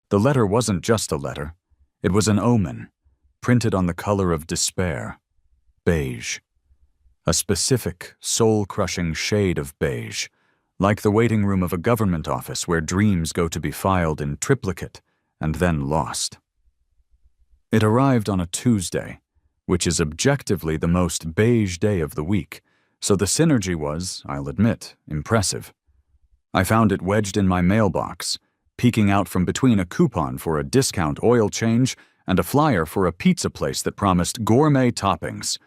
The letter wasn't just a letter. It was an omen, printed on the color of despair, beige. A specific, soul-crushing shade of beige, like the waiting room of a government office where dreams go to be filed in triplicate and then lost. It arrived on a Tuesday, which is objectively the most beige day of the week, so the synergy was, I'll admit, impressive. I found it wedged in my mailbox, peeking out from between a coupon for a discount oil change and a flyer for a pizza place that promised gourmet toppings,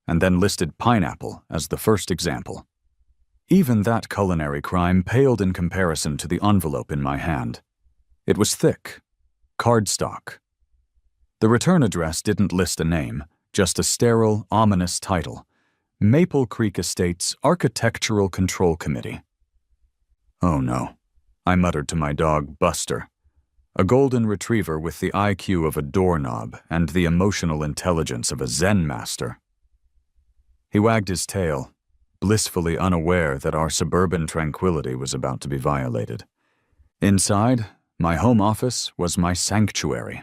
and then listed pineapple as the first example. Even that culinary crime paled in comparison to the envelope in my hand. It was thick, cardstock. The return address didn't list a name, just a sterile, ominous title: Maple Creek Estates Architectural Control Committee. Oh no, I muttered to my dog Buster, a golden retriever with the IQ of a doorknob and the emotional intelligence of a Zen master. He wagged his tail, blissfully unaware that our suburban tranquility was about to be violated. Inside, my home office was my sanctuary.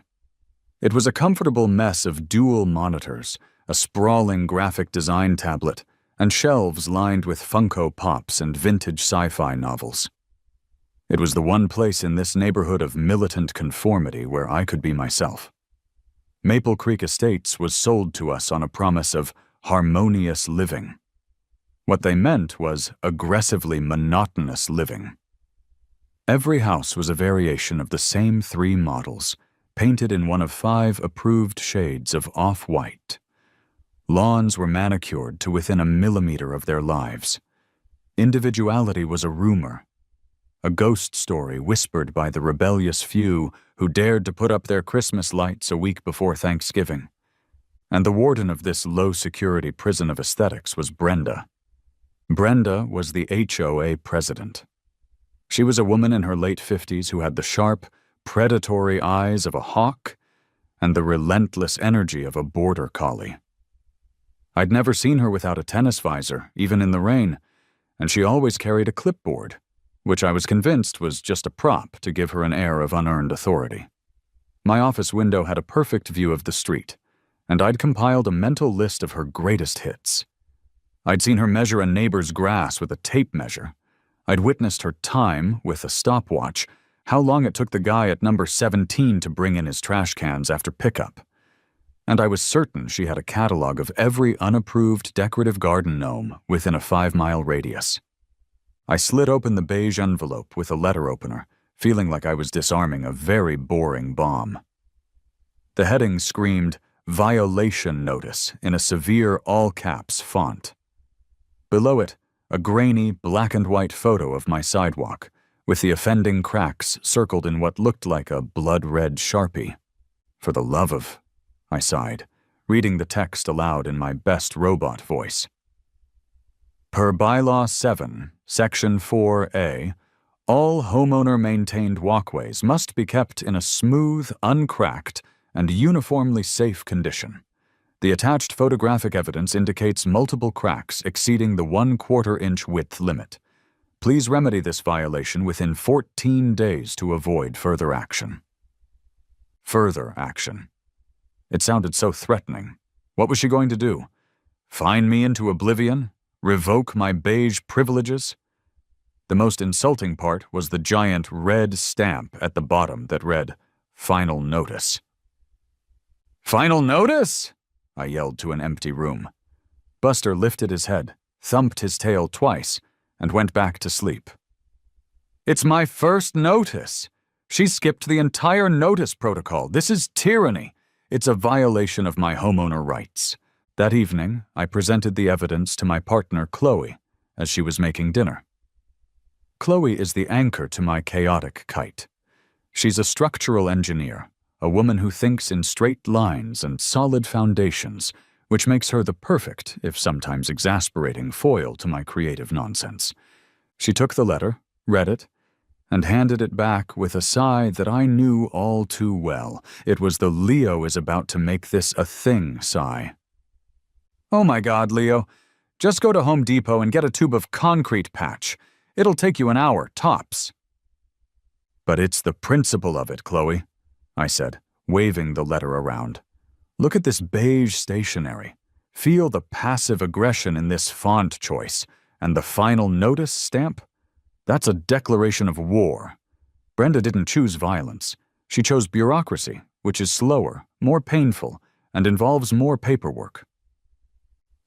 It was a comfortable mess of dual monitors, a sprawling graphic design tablet, and shelves lined with Funko Pops and vintage sci-fi novels. It was the one place in this neighborhood of militant conformity where I could be myself. Maple Creek Estates was sold to us on a promise of harmonious living. What they meant was aggressively monotonous living. Every house was a variation of the same 3 models, painted in one of 5 approved shades of off-white. Lawns were manicured to within a millimeter of their lives. Individuality was a rumor, a ghost story whispered by the rebellious few who dared to put up their Christmas lights a week before Thanksgiving. And the warden of this low-security prison of aesthetics was Brenda. Brenda was the HOA president. She was a woman in her late 50s who had the sharp, predatory eyes of a hawk and the relentless energy of a border collie. I'd never seen her without a tennis visor, even in the rain, and she always carried a clipboard, which I was convinced was just a prop to give her an air of unearned authority. My office window had a perfect view of the street, and I'd compiled a mental list of her greatest hits. I'd seen her measure a neighbor's grass with a tape measure. I'd witnessed her time, with a stopwatch, how long it took the guy at number 17 to bring in his trash cans after pickup. And I was certain she had a catalog of every unapproved decorative garden gnome within a 5-mile radius. I slid open the beige envelope with a letter opener, feeling like I was disarming a very boring bomb. The heading screamed, "Violation Notice," in a severe all-caps font. Below it, a grainy black-and-white photo of my sidewalk, with the offending cracks circled in what looked like a blood-red Sharpie. For the love of... I sighed, reading the text aloud in my best robot voice. Per Bylaw 7, Section 4A, all homeowner-maintained walkways must be kept in a smooth, uncracked, and uniformly safe condition. The attached photographic evidence indicates multiple cracks exceeding the 1/4-inch width limit. Please remedy this violation within 14 days to avoid further action. Further action. It sounded so threatening. What was she going to do? Fine me into oblivion? Revoke my beige privileges? The most insulting part was the giant red stamp at the bottom that read, "Final Notice." "Final notice?" I yelled to an empty room. Buster lifted his head, thumped his tail twice, and went back to sleep. "It's my first notice. She skipped the entire notice protocol. This is tyranny. It's a violation of my homeowner rights." That evening, I presented the evidence to my partner, Chloe, as she was making dinner. Chloe is the anchor to my chaotic kite. She's a structural engineer, a woman who thinks in straight lines and solid foundations, which makes her the perfect, if sometimes exasperating, foil to my creative nonsense. She took the letter, read it, and handed it back with a sigh that I knew all too well. It was the "Leo is about to make this a thing" sigh. "Oh my God, Leo. Just go to Home Depot and get a tube of concrete patch. It'll take you an hour, tops." But it's the principle of it, Chloe, I said, waving the letter around. Look at this beige stationery. Feel the passive aggression in this font choice, and the final notice stamp? That's a declaration of war. Brenda didn't choose violence. She chose bureaucracy, which is slower, more painful, and involves more paperwork.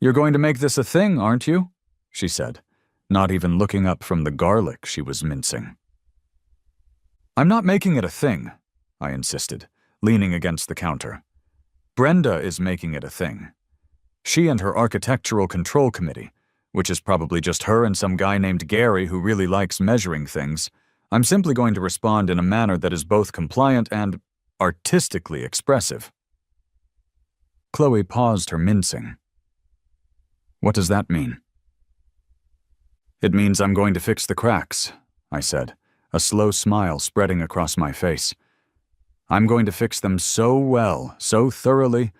You're going to make this a thing, aren't you? She said, not even looking up from the garlic she was mincing. I'm not making it a thing, I insisted, leaning against the counter. Brenda is making it a thing. She and her architectural control committee, which is probably just her and some guy named Gary who really likes measuring things. I'm simply going to respond in a manner that is both compliant and artistically expressive. Chloe paused her mincing. What does that mean? It means I'm going to fix the cracks, I said, a slow smile spreading across my face. I'm going to fix them so well, so thoroughly,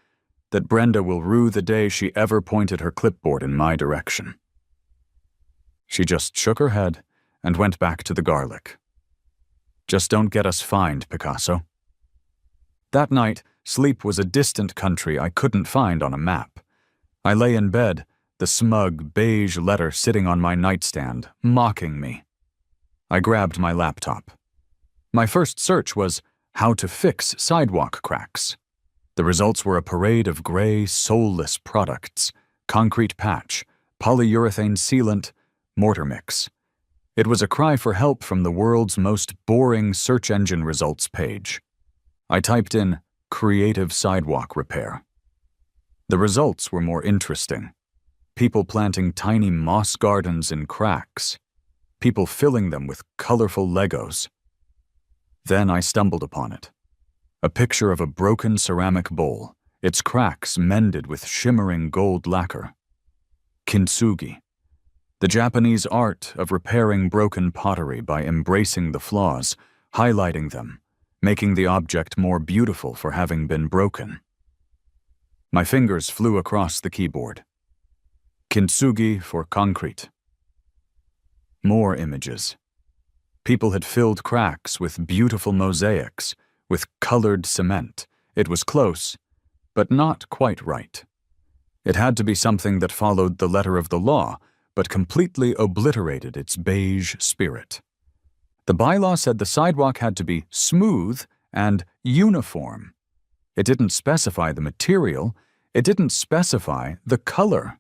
that Brenda will rue the day she ever pointed her clipboard in my direction. She just shook her head and went back to the garlic. Just don't get us fined, Picasso. That night, sleep was a distant country I couldn't find on a map. I lay in bed, the smug, beige letter sitting on my nightstand, mocking me. I grabbed my laptop. My first search was how to fix sidewalk cracks. The results were a parade of gray, soulless products: concrete patch, polyurethane sealant, mortar mix. It was a cry for help from the world's most boring search engine results page. I typed in creative sidewalk repair. The results were more interesting. People planting tiny moss gardens in cracks. People filling them with colorful Legos. Then I stumbled upon it. A picture of a broken ceramic bowl, its cracks mended with shimmering gold lacquer. Kintsugi, the Japanese art of repairing broken pottery by embracing the flaws, highlighting them, making the object more beautiful for having been broken. My fingers flew across the keyboard. Kintsugi for concrete. More images. People had filled cracks with beautiful mosaics, with colored cement. It was close, but not quite right. It had to be something that followed the letter of the law, but completely obliterated its beige spirit. The bylaw said the sidewalk had to be smooth and uniform. It didn't specify the material, it didn't specify the color,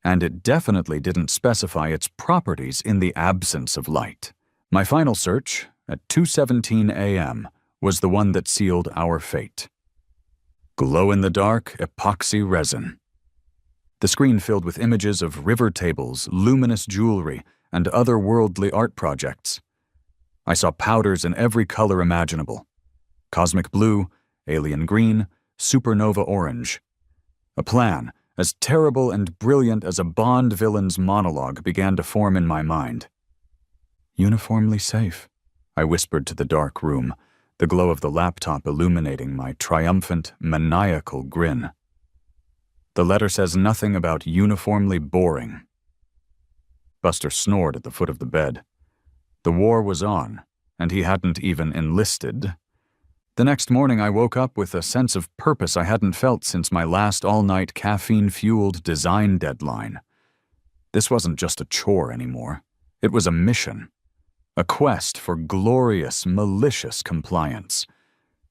and it definitely didn't specify its properties in the absence of light. My final search, at 2:17 a.m., was the one that sealed our fate. Glow-in-the-dark epoxy resin. The screen filled with images of river tables, luminous jewelry, and otherworldly art projects. I saw powders in every color imaginable: cosmic blue, alien green, supernova orange. A plan, as terrible and brilliant as a Bond villain's monologue, began to form in my mind. Uniformly safe, I whispered to the dark room, the glow of the laptop illuminating my triumphant, maniacal grin. The letter says nothing about uniformly boring. Buster snored at the foot of the bed. The war was on, and he hadn't even enlisted. The next morning I woke up with a sense of purpose I hadn't felt since my last all-night caffeine-fueled design deadline. This wasn't just a chore anymore. It was a mission. A quest for glorious, malicious compliance.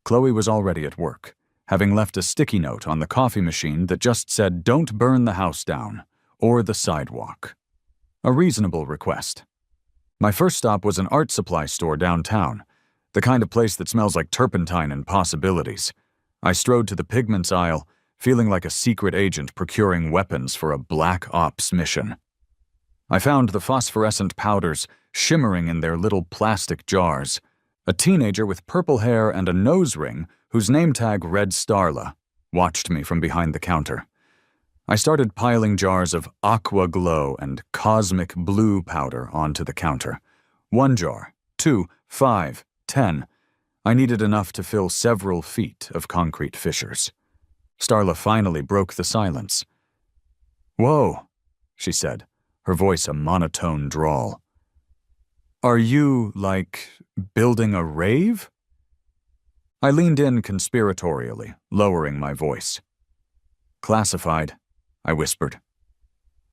Chloe was already at work, having left a sticky note on the coffee machine that just said, "Don't burn the house down," or the sidewalk. A reasonable request. My first stop was an art supply store downtown, the kind of place that smells like turpentine and possibilities. I strode to the pigments aisle, feeling like a secret agent procuring weapons for a black ops mission. I found the phosphorescent powders shimmering in their little plastic jars. A teenager with purple hair and a nose ring, whose name tag read Starla, watched me from behind the counter. I started piling jars of aqua glow and cosmic blue powder onto the counter. 1 jar, 2, 5, 10. I needed enough to fill several feet of concrete fissures. Starla finally broke the silence. "Whoa," she said, her voice a monotone drawl. Are you, like, building a rave? I leaned in conspiratorially, lowering my voice. Classified, I whispered.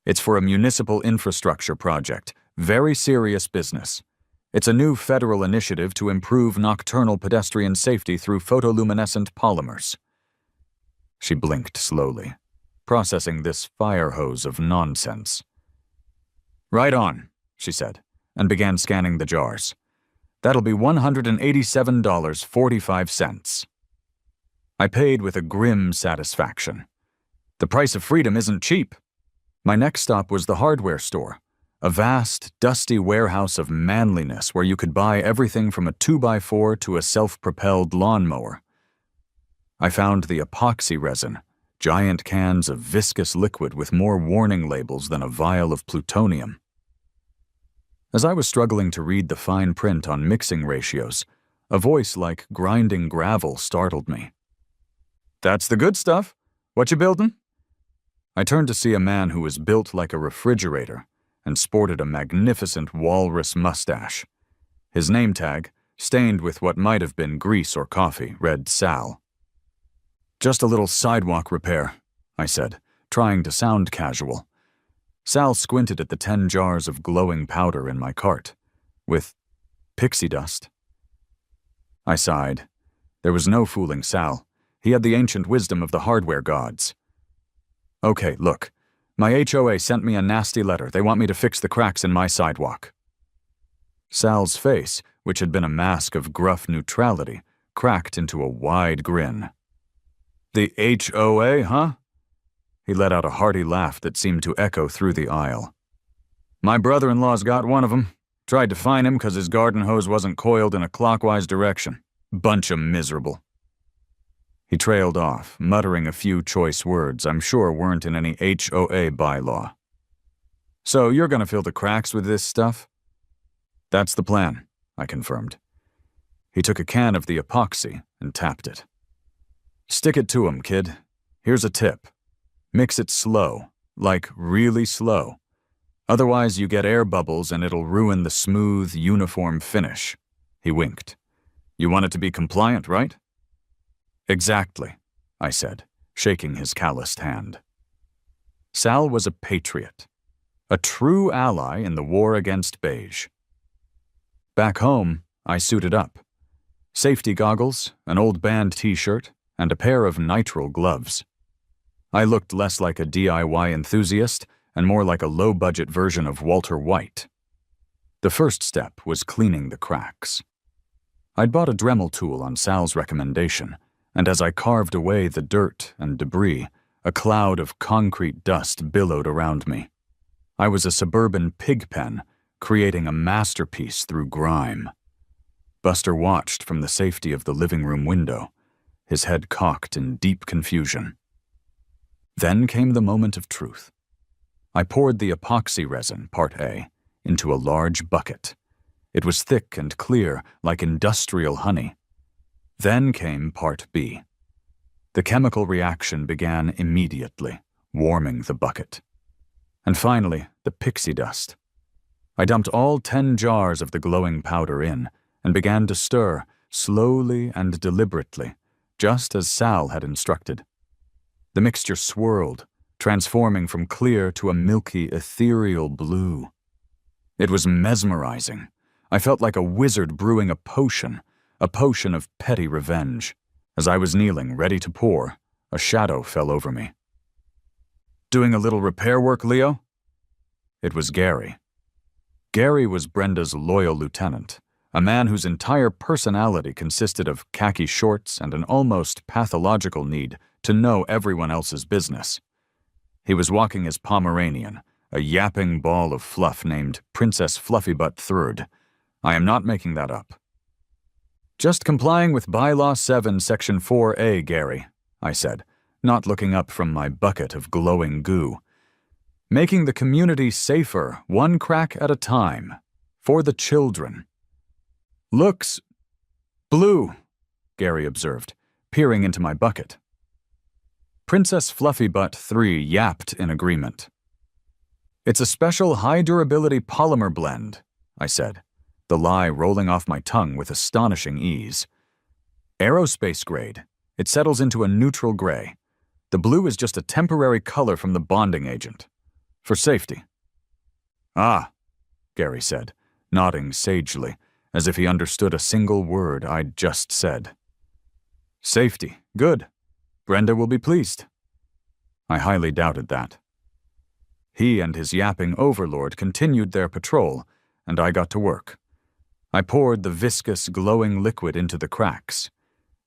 It's for a municipal infrastructure project. Very serious business. It's a new federal initiative to improve nocturnal pedestrian safety through photoluminescent polymers. She blinked slowly, processing this fire hose of nonsense. Right on, she said, and began scanning the jars. That'll be $187.45. I paid with a grim satisfaction. The price of freedom isn't cheap. My next stop was the hardware store, a vast, dusty warehouse of manliness where you could buy everything from a 2x4 to a self-propelled lawnmower. I found the epoxy resin, giant cans of viscous liquid with more warning labels than a vial of plutonium. As I was struggling to read the fine print on mixing ratios, a voice like grinding gravel startled me. That's the good stuff. What you building? I turned to see a man who was built like a refrigerator and sported a magnificent walrus mustache. His name tag, stained with what might have been grease or coffee, read Sal. Just a little sidewalk repair, I said, trying to sound casual. Sal squinted at the 10 jars of glowing powder in my cart, with pixie dust. I sighed. There was no fooling Sal. He had the ancient wisdom of the hardware gods. Okay, look. My HOA sent me a nasty letter. They want me to fix the cracks in my sidewalk. Sal's face, which had been a mask of gruff neutrality, cracked into a wide grin. The HOA, huh? He let out a hearty laugh that seemed to echo through the aisle. My brother-in-law's got one of them. Tried to fine him because his garden hose wasn't coiled in a clockwise direction. Bunch of miserable. He trailed off, muttering a few choice words I'm sure weren't in any HOA bylaw. So you're gonna fill the cracks with this stuff? That's the plan, I confirmed. He took a can of the epoxy and tapped it. Stick it to 'em, kid. Here's a tip. Mix it slow, like really slow. Otherwise you get air bubbles and it'll ruin the smooth, uniform finish. He winked. You want it to be compliant, right? Exactly, I said, shaking his calloused hand. Sal was a patriot, a true ally in the war against beige. Back home, I suited up. Safety goggles, an old band t-shirt, and a pair of nitrile gloves. I looked less like a DIY enthusiast and more like a low-budget version of Walter White. The first step was cleaning the cracks. I'd bought a Dremel tool on Sal's recommendation, and as I carved away the dirt and debris, a cloud of concrete dust billowed around me. I was a suburban pig pen, creating a masterpiece through grime. Buster watched from the safety of the living room window, his head cocked in deep confusion. Then came the moment of truth. I poured the epoxy resin, Part A, into a large bucket. It was thick and clear, like industrial honey. Then came Part B. The chemical reaction began immediately, warming the bucket. And finally, the pixie dust. I dumped all 10 jars of the glowing powder in and began to stir, slowly and deliberately, just as Sal had instructed. The mixture swirled, transforming from clear to a milky, ethereal blue. It was mesmerizing. I felt like a wizard brewing a potion of petty revenge. As I was kneeling, ready to pour, a shadow fell over me. Doing a little repair work, Leo? It was Gary. Gary was Brenda's loyal lieutenant, a man whose entire personality consisted of khaki shorts and an almost pathological need to know everyone else's business. He was walking his Pomeranian, a yapping ball of fluff named Princess Fluffybutt III. I am not making that up. Just complying with Bylaw 7, Section 4A, Gary, I said, not looking up from my bucket of glowing goo. Making the community safer, one crack at a time, for the children. Looks blue, Gary observed, peering into my bucket. Princess Fluffybutt III yapped in agreement. It's a special high-durability polymer blend, I said. the lie rolling off my tongue with astonishing ease. Aerospace grade. It settles into a neutral gray. The blue is just a temporary color from the bonding agent. For safety. Ah, Gary said, nodding sagely, as if he understood a single word I'd just said. Safety. Good. Brenda will be pleased. I highly doubted that. He and his yapping overlord continued their patrol, and I got to work. I poured the viscous, glowing liquid into the cracks.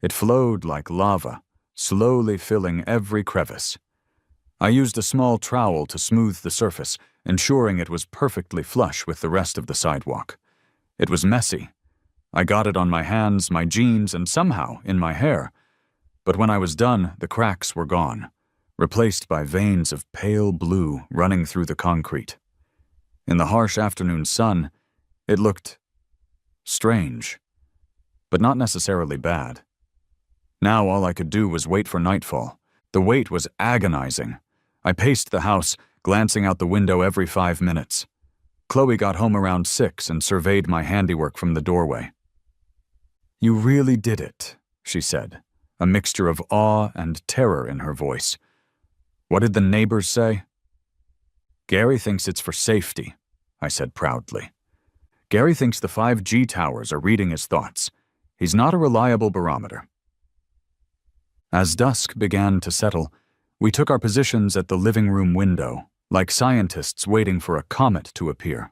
It flowed like lava, slowly filling every crevice. I used a small trowel to smooth the surface, ensuring it was perfectly flush with the rest of the sidewalk. It was messy. I got it on my hands, my jeans, and somehow in my hair. But when I was done, the cracks were gone, replaced by veins of pale blue running through the concrete. In the harsh afternoon sun, it looked strange, but not necessarily bad. Now all I could do was wait for nightfall. The wait was agonizing. I paced the house, glancing out the window every 5 minutes. Chloe got home around 6 and surveyed my handiwork from the doorway. "You really did it," she said, a mixture of awe and terror in her voice. "What did the neighbors say?" "Gary thinks it's for safety," I said proudly. "Gary thinks the 5G towers are reading his thoughts. He's not a reliable barometer." As dusk began to settle, we took our positions at the living room window, like scientists waiting for a comet to appear.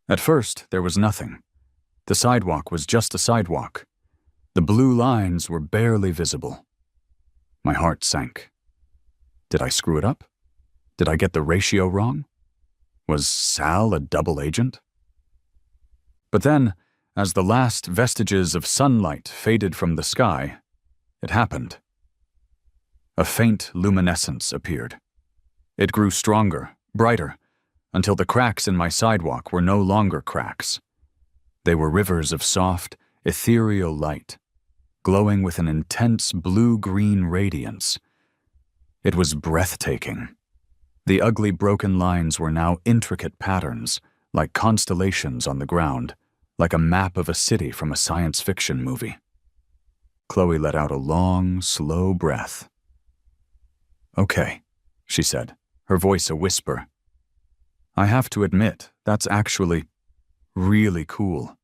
At first, there was nothing. The sidewalk was just a sidewalk. The blue lines were barely visible. My heart sank. Did I screw it up? Did I get the ratio wrong? Was Sal a double agent? But then, as the last vestiges of sunlight faded from the sky, it happened. A faint luminescence appeared. It grew stronger, brighter, until the cracks in my sidewalk were no longer cracks. They were rivers of soft, ethereal light, glowing with an intense blue-green radiance. It was breathtaking. The ugly broken lines were now intricate patterns, like constellations on the ground, like a map of a city from a science fiction movie. Chloe let out a long, slow breath. "Okay," she said, her voice a whisper. "I have to admit, that's actually really cool."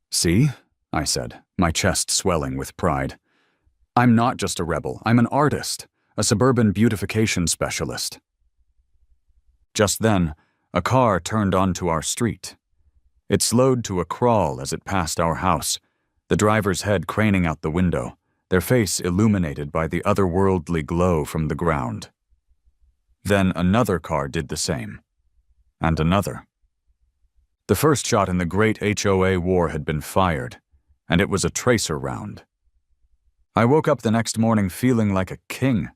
"See?" I said, my chest swelling with pride. "I'm not just a rebel, I'm an artist, a suburban beautification specialist." Just then, a car turned onto our street. It slowed to a crawl as it passed our house, the driver's head craning out the window, their face illuminated by the otherworldly glow from the ground. Then another car did the same. And another. The first shot in the great HOA war had been fired, and it was a tracer round. I woke up the next morning feeling like a king.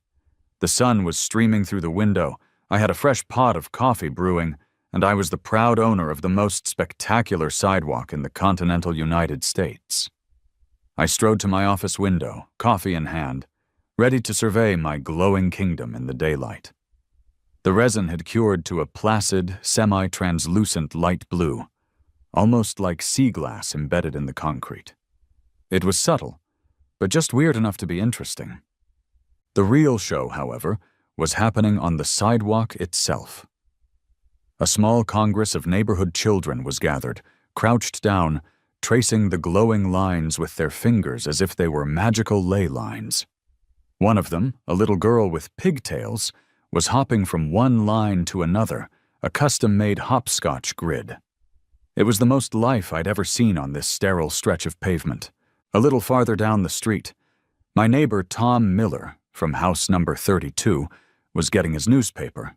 The sun was streaming through the window, I had a fresh pot of coffee brewing, and I was the proud owner of the most spectacular sidewalk in the continental United States. I strode to my office window, coffee in hand, ready to survey my glowing kingdom in the daylight. The resin had cured to a placid, semi-translucent light blue, almost like sea glass embedded in the concrete. It was subtle, but just weird enough to be interesting. The real show, however, was happening on the sidewalk itself. A small congress of neighborhood children was gathered, crouched down, tracing the glowing lines with their fingers as if they were magical ley lines. One of them, a little girl with pigtails, was hopping from one line to another, a custom-made hopscotch grid. It was the most life I'd ever seen on this sterile stretch of pavement. A little farther down the street, my neighbor Tom Miller, from house number 32, was getting his newspaper.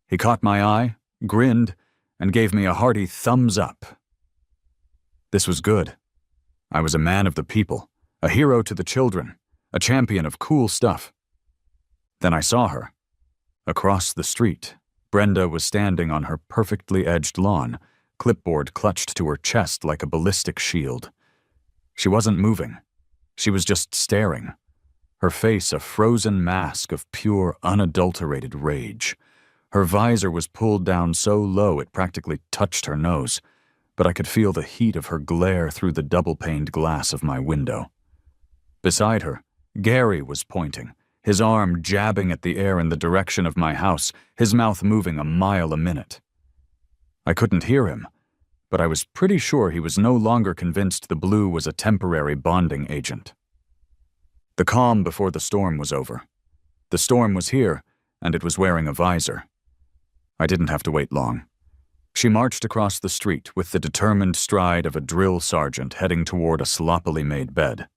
He caught my eye, grinned, and gave me a hearty thumbs up. This was good. I was a man of the people, a hero to the children, a champion of cool stuff. Then I saw her. Across the street, Brenda was standing on her perfectly edged lawn, clipboard clutched to her chest like a ballistic shield. She wasn't moving. She was just staring, her face a frozen mask of pure, unadulterated rage. Her visor was pulled down so low it practically touched her nose. but I could feel the heat of her glare through the double-paned glass of my window. Beside her, Gary was pointing, his arm jabbing at the air in the direction of my house, his mouth moving a mile a minute. I couldn't hear him, but I was pretty sure he was no longer convinced the blue was a temporary bonding agent. The calm before the storm was over. The storm was here, and it was wearing a visor. I didn't have to wait long. She marched across the street with the determined stride of a drill sergeant heading toward a sloppily made bed.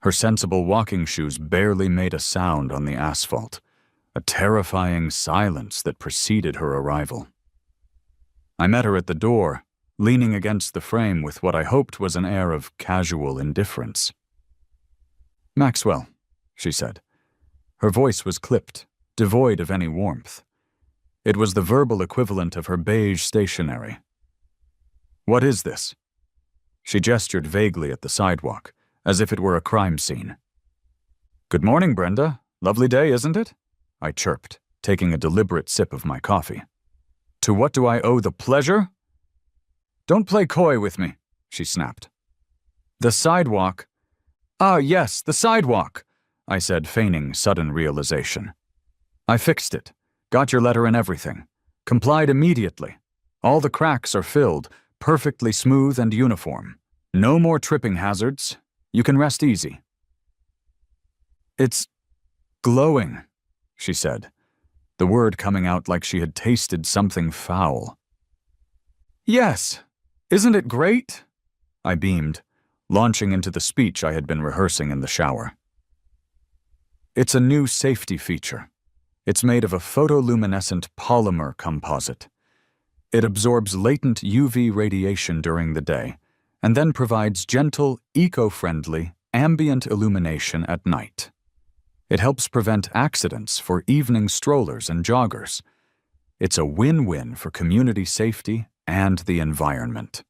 Her sensible walking shoes barely made a sound on the asphalt, a terrifying silence that preceded her arrival. I met her at the door, leaning against the frame with what I hoped was an air of casual indifference. "Maxwell," she said. Her voice was clipped, devoid of any warmth. It was the verbal equivalent of her beige stationery. "What is this?" She gestured vaguely at the sidewalk, as if it were a crime scene. "Good morning, Brenda. Lovely day, isn't it?" I chirped, taking a deliberate sip of my coffee. "To what do I owe the pleasure?" "Don't play coy with me," she snapped. "The sidewalk." "Ah, yes, the sidewalk," I said, feigning sudden realization. "I fixed it. Got your letter and everything. Complied immediately. All the cracks are filled, perfectly smooth and uniform. No more tripping hazards. You can rest easy." "It's glowing," she said, the word coming out like she had tasted something foul. "Yes. Isn't it great?" I beamed, launching into the speech I had been rehearsing in the shower. "It's a new safety feature. It's made of a photoluminescent polymer composite. It absorbs latent UV radiation during the day and then provides gentle, eco-friendly, ambient illumination at night. It helps prevent accidents for evening strollers and joggers. It's a win-win for community safety and the environment."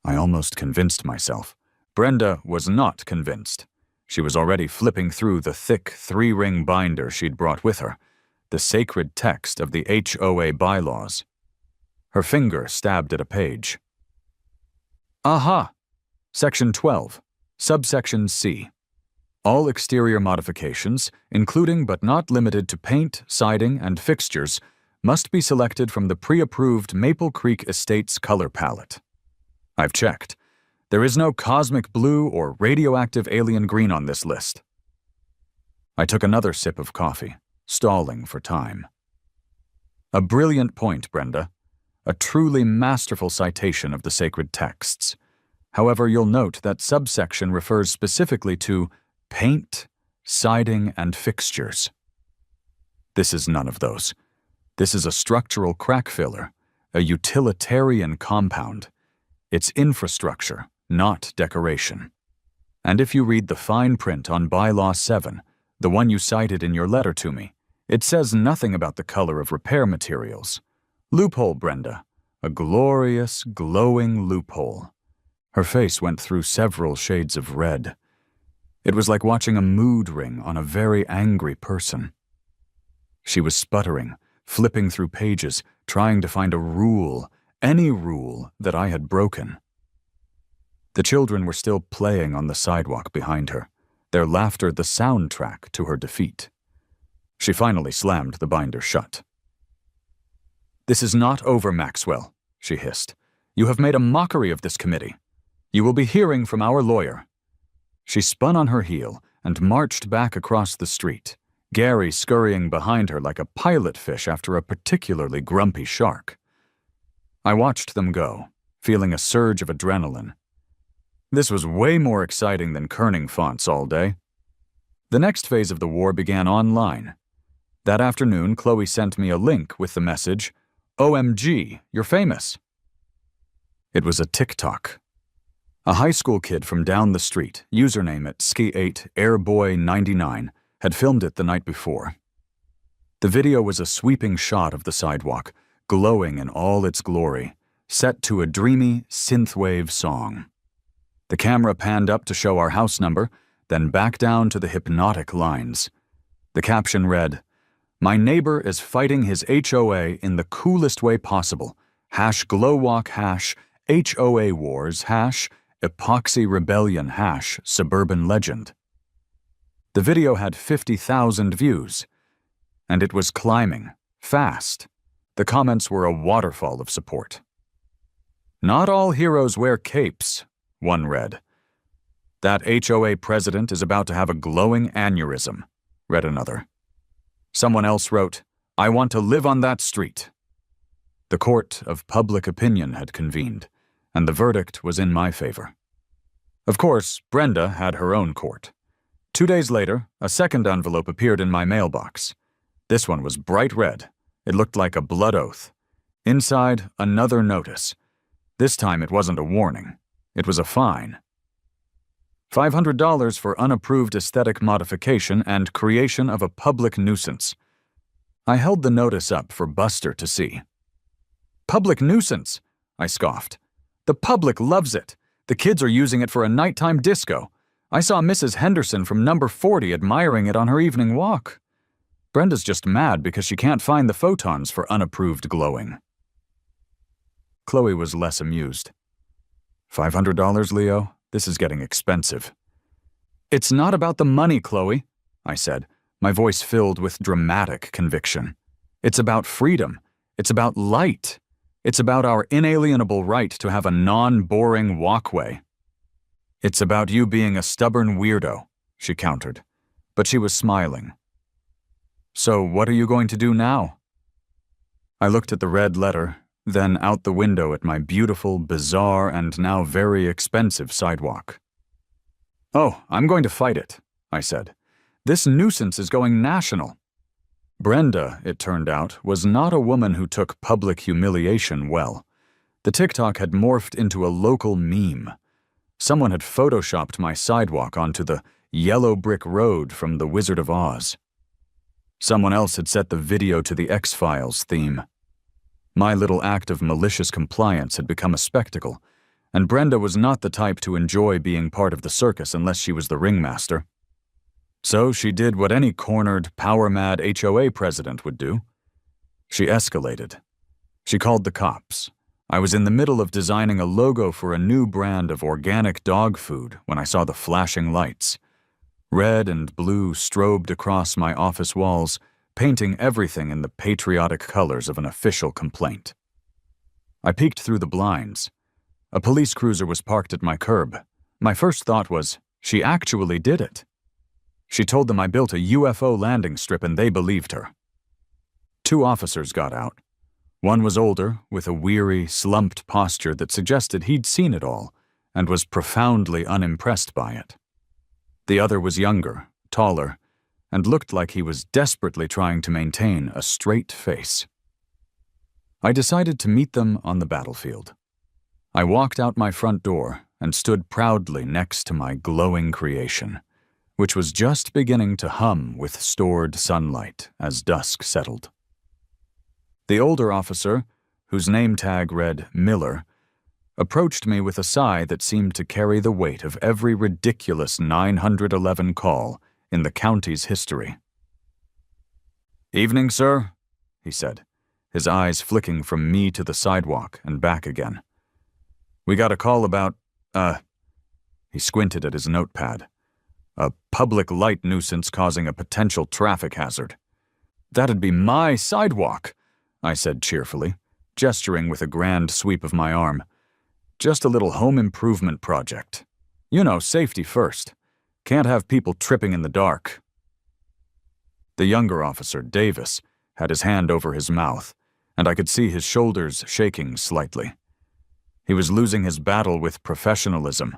I almost convinced myself. Brenda was not convinced. She was already flipping through the thick 3-ring binder she'd brought with her, the sacred text of the HOA bylaws. Her finger stabbed at a page. "Aha! Section 12, subsection C. All exterior modifications, including but not limited to paint, siding, and fixtures, must be selected from the pre-approved Maple Creek Estates color palette. I've checked. There is no cosmic blue or radioactive alien green on this list." I took another sip of coffee, stalling for time. "A brilliant point, Brenda. A truly masterful citation of the sacred texts. However, you'll note that subsection refers specifically to paint, siding, and fixtures. This is none of those. This is a structural crack filler, a utilitarian compound. It's infrastructure, not decoration. And if you read the fine print on Bylaw 7, the one you cited in your letter to me, it says nothing about the color of repair materials. Loophole, Brenda. A glorious, glowing loophole." Her face went through several shades of red. It was like watching a mood ring on a very angry person. She was sputtering, flipping through pages, trying to find a rule, any rule that I had broken. The children were still playing on the sidewalk behind her, their laughter the soundtrack to her defeat. She finally slammed the binder shut. "This is not over, Maxwell," she hissed. "You have made a mockery of this committee. You will be hearing from our lawyer." She spun on her heel and marched back across the street, Gary scurrying behind her like a pilot fish after a particularly grumpy shark. I watched them go, feeling a surge of adrenaline. This was way more exciting than kerning fonts all day. The next phase of the war began online. That afternoon, Chloe sent me a link with the message, "OMG, you're famous." It was a TikTok. A high school kid from down the street, username at Ski8Airboy99, had filmed it the night before. The video was a sweeping shot of the sidewalk, glowing in all its glory, set to a dreamy synthwave song. The camera panned up to show our house number, then back down to the hypnotic lines. The caption read, "My neighbor is fighting his HOA in the coolest way possible. #glowwalk #HOA wars #Epoxy rebellion #suburban legend. The video had 50,000 views, and it was climbing, fast. The comments were a waterfall of support. "Not all heroes wear capes," one read. "That HOA president is about to have a glowing aneurysm," read another. Someone else wrote, "I want to live on that street." The court of public opinion had convened, and the verdict was in my favor. Of course, Brenda had her own court. 2 days later, a second envelope appeared in my mailbox. This one was bright red. It looked like a blood oath. Inside, another notice. This time it wasn't a warning. It was a fine. $500 for unapproved aesthetic modification and creation of a public nuisance. I held the notice up for Buster to see. "Public nuisance," I scoffed. "The public loves it. The kids are using it for a nighttime disco. I saw Mrs. Henderson from number 40 admiring it on her evening walk. Brenda's just mad because she can't find the photons for unapproved glowing." Chloe was less amused. $500, Leo? This is getting expensive." "It's not about the money, Chloe," I said, my voice filled with dramatic conviction. "It's about freedom. It's about light. It's about our inalienable right to have a non-boring walkway." "It's about you being a stubborn weirdo," she countered, but she was smiling. "So what are you going to do now?" I looked at the red letter, then out the window at my beautiful, bizarre, and now very expensive sidewalk. "Oh, I'm going to fight it," I said. "This nuisance is going national." Brenda, it turned out, was not a woman who took public humiliation well. The TikTok had morphed into a local meme. Someone had photoshopped my sidewalk onto the yellow brick road from The Wizard of Oz. Someone else had set the video to the X-Files theme. My little act of malicious compliance had become a spectacle, and Brenda was not the type to enjoy being part of the circus unless she was the ringmaster. So she did what any cornered, power-mad HOA president would do. She escalated. She called the cops. I was in the middle of designing a logo for a new brand of organic dog food when I saw the flashing lights. Red and blue strobed across my office walls, painting everything in the patriotic colors of an official complaint. I peeked through the blinds. A police cruiser was parked at my curb. My first thought was, she actually did it. She told them I built a UFO landing strip and they believed her. 2 officers got out. One was older, with a weary, slumped posture that suggested he'd seen it all and was profoundly unimpressed by it. The other was younger, taller, and looked like he was desperately trying to maintain a straight face. I decided to meet them on the battlefield. I walked out my front door and stood proudly next to my glowing creation, which was just beginning to hum with stored sunlight as dusk settled. The older officer, whose name tag read Miller, approached me with a sigh that seemed to carry the weight of every ridiculous 911 call in the county's history. "Evening, sir," he said, his eyes flicking from me to the sidewalk and back again. "We got a call about, he squinted at his notepad, a public light nuisance causing a potential traffic hazard." "That'd be my sidewalk," I said cheerfully, gesturing with a grand sweep of my arm. "Just a little home improvement project. You know, safety first. Can't have people tripping in the dark." The younger officer, Davis, had his hand over his mouth, and I could see his shoulders shaking slightly. He was losing his battle with professionalism.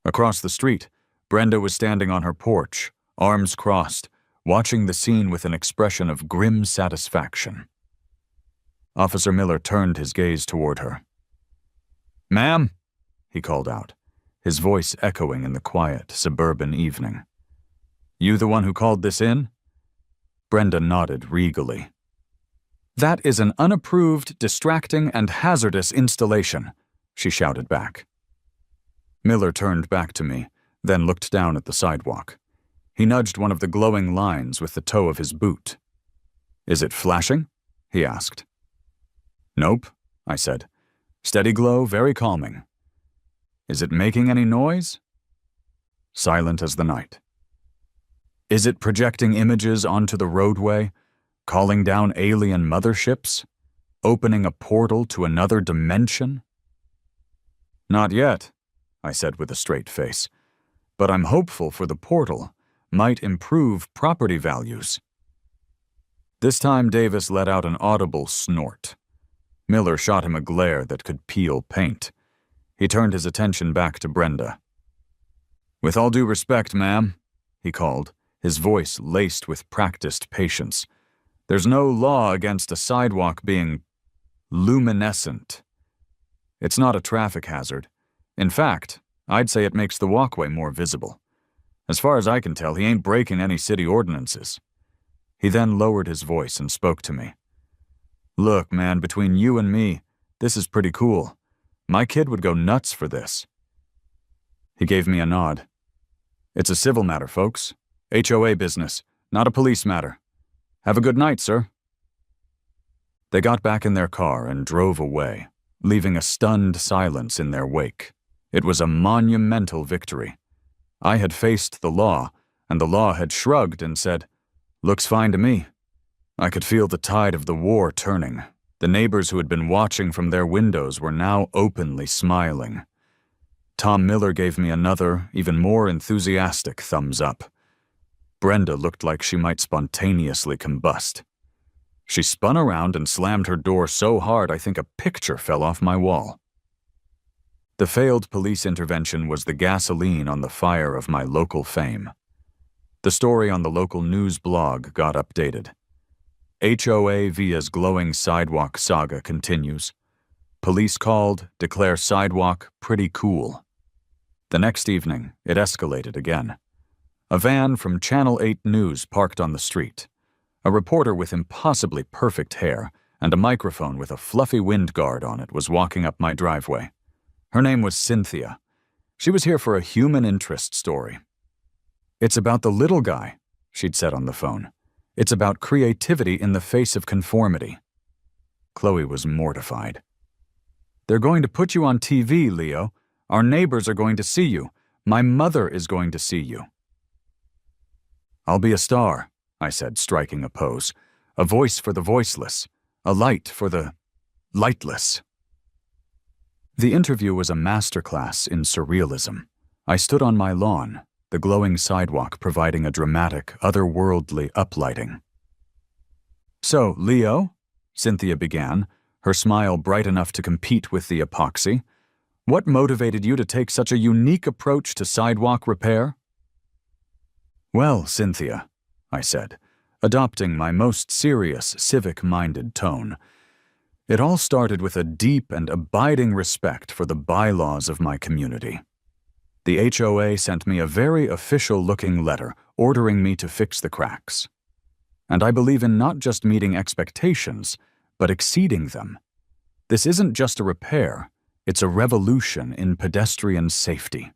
Across the street, Brenda was standing on her porch, arms crossed, watching the scene with an expression of grim satisfaction. Officer Miller turned his gaze toward her. "Ma'am," he called out, his voice echoing in the quiet, suburban evening. "You the one who called this in?" Brenda nodded regally. "That is an unapproved, distracting, and hazardous installation," she shouted back. Miller turned back to me, then looked down at the sidewalk. He nudged one of the glowing lines with the toe of his boot. "Is it flashing?" he asked. "Nope," I said. Steady glow, very calming. Is it making any noise? Silent as the night. Is it projecting images onto the roadway, calling down alien motherships, opening a portal to another dimension? Not yet, I said with a straight face, but I'm hopeful for the portal might improve property values. This time Davis let out an audible snort. Miller shot him a glare that could peel paint. He turned his attention back to Brenda. With all due respect, ma'am, he called, his voice laced with practiced patience. There's no law against a sidewalk being luminescent. It's not a traffic hazard. In fact, I'd say it makes the walkway more visible. As far as I can tell, he ain't breaking any city ordinances. He then lowered his voice and spoke to me. Look, man, between you and me, this is pretty cool. My kid would go nuts for this. He gave me a nod. It's a civil matter, folks. HOA business, not a police matter. Have a good night, sir. They got back in their car and drove away, leaving a stunned silence in their wake. It was a monumental victory. I had faced the law, and the law had shrugged and said, "Looks fine to me." I could feel the tide of the war turning. The neighbors who had been watching from their windows were now openly smiling. Tom Miller gave me another, even more enthusiastic thumbs up. Brenda looked like she might spontaneously combust. She spun around and slammed her door so hard I think a picture fell off my wall. The failed police intervention was the gasoline on the fire of my local fame. The story on the local news blog got updated. HOA Via's glowing sidewalk saga continues. Police called, declare sidewalk pretty cool. The next evening, it escalated again. A van from Channel 8 News parked on the street. A reporter with impossibly perfect hair and a microphone with a fluffy wind guard on it was walking up my driveway. Her name was Cynthia. She was here for a human interest story. It's about the little guy, she'd said on the phone. It's about creativity in the face of conformity. Chloe was mortified. They're going to put you on TV, Leo. Our neighbors are going to see you. My mother is going to see you. I'll be a star, I said, striking a pose. A voice for the voiceless. A light for the lightless. The interview was a masterclass in surrealism. I stood on my lawn, the glowing sidewalk providing a dramatic, otherworldly uplighting. So, Leo, Cynthia began, her smile bright enough to compete with the epoxy, what motivated you to take such a unique approach to sidewalk repair? Well, Cynthia, I said, adopting my most serious, civic-minded tone, it all started with a deep and abiding respect for the bylaws of my community. The HOA sent me a very official-looking letter ordering me to fix the cracks. And I believe in not just meeting expectations, but exceeding them. This isn't just a repair, it's a revolution in pedestrian safety.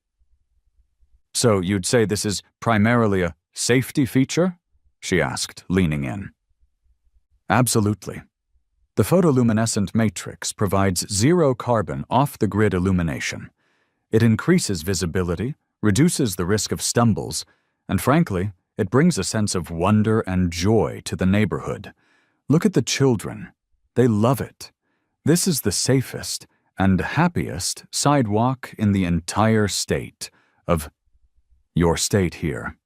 So you'd say this is primarily a safety feature? She asked, leaning in. Absolutely. The photoluminescent matrix provides zero-carbon off-the-grid illumination. It increases visibility, reduces the risk of stumbles, and frankly, it brings a sense of wonder and joy to the neighborhood. Look at the children. They love it. This is the safest and happiest sidewalk in the entire state of your state here.